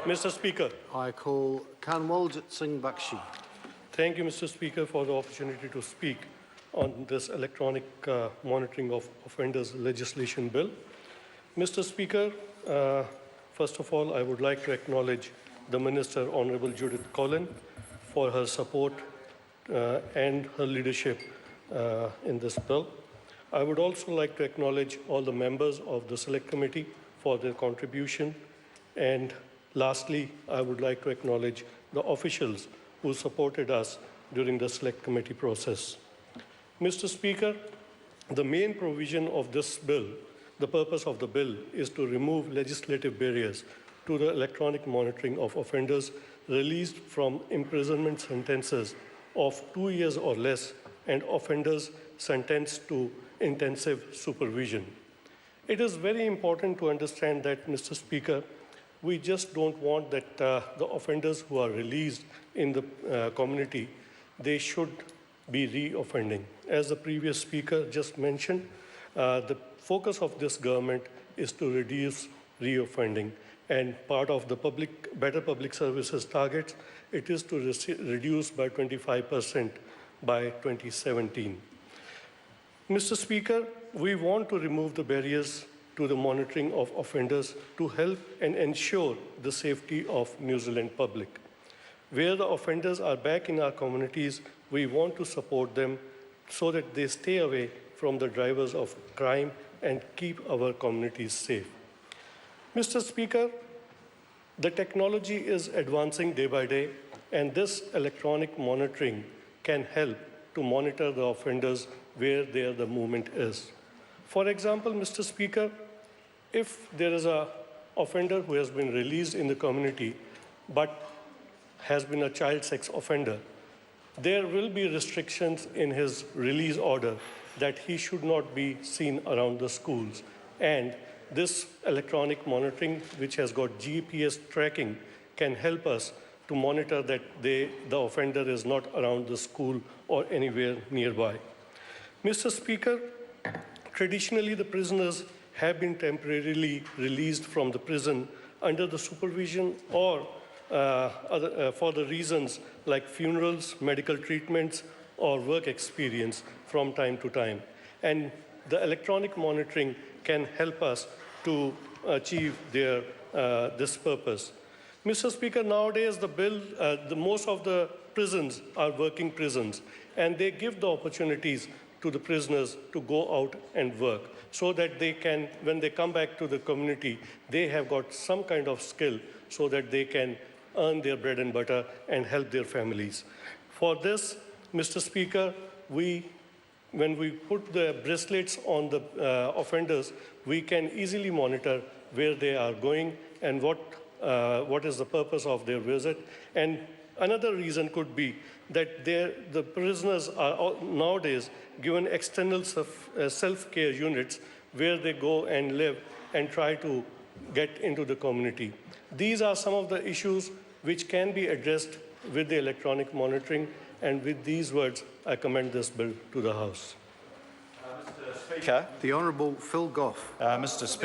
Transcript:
Mr. Speaker. I call Kanwaljit Singh Bakshi. Thank you, Mr. Speaker, for the opportunity to speak on this electronic monitoring of offenders legislation bill. Mr. Speaker, first of all, I would like to acknowledge the Minister, Honourable Judith Collin, for her support and her leadership in this bill. I would also like to acknowledge all the members of the Select Committee for their contribution. And lastly, I would like to acknowledge the officials who supported us during the Select Committee process. Mr. Speaker, the main provision of this bill, the purpose of the bill, is to remove legislative barriers to the electronic monitoring of offenders released from imprisonment sentences of 2 years or less and offenders sentenced to intensive supervision. It is very important to understand that, Mr. Speaker, we just don't want that the offenders who are released in the community, they should be re-offending. As the previous speaker just mentioned, the focus of this government is to reduce re-offending. And part of the better public services targets, it is to reduce by 25% by 2017. Mr. Speaker, we want to remove the barriers to the monitoring of offenders to help and ensure the safety of New Zealand public. Where the offenders are back in our communities, we want to support them so that they stay away from the drivers of crime and keep our communities safe. Mr. Speaker, the technology is advancing day by day, and this electronic monitoring can help to monitor the offenders where the movement is. For example, Mr. Speaker, if there is an offender who has been released in the community but has been a child sex offender, there will be restrictions in his release order that he should not be seen around the schools. And this electronic monitoring, which has got GPS tracking, can help us to monitor that the offender is not around the school or anywhere nearby. Mr. Speaker, traditionally the prisoners have been temporarily released from the prison under the supervision or for the reasons like funerals, medical treatments, or work experience from time to time. And the electronic monitoring can help us to achieve this purpose. Mr. Speaker, nowadays most of the prisons are working prisons, and they give the opportunities to the prisoners to go out and work so that they can, when they come back to the community, they have got some kind of skill so that they can earn their bread and butter and help their families. For this, Mr. Speaker, when we put the bracelets on the offenders, we can easily monitor where they are going and what is the purpose of their visit. And another reason could be that the prisoners are nowadays given external self-care units where they go and live and try to get into the community. These are some of the issues which can be addressed with the electronic monitoring. And with these words, I commend this bill to the House. Mr. Speaker. The Honourable Phil Goff. Mr. Speaker.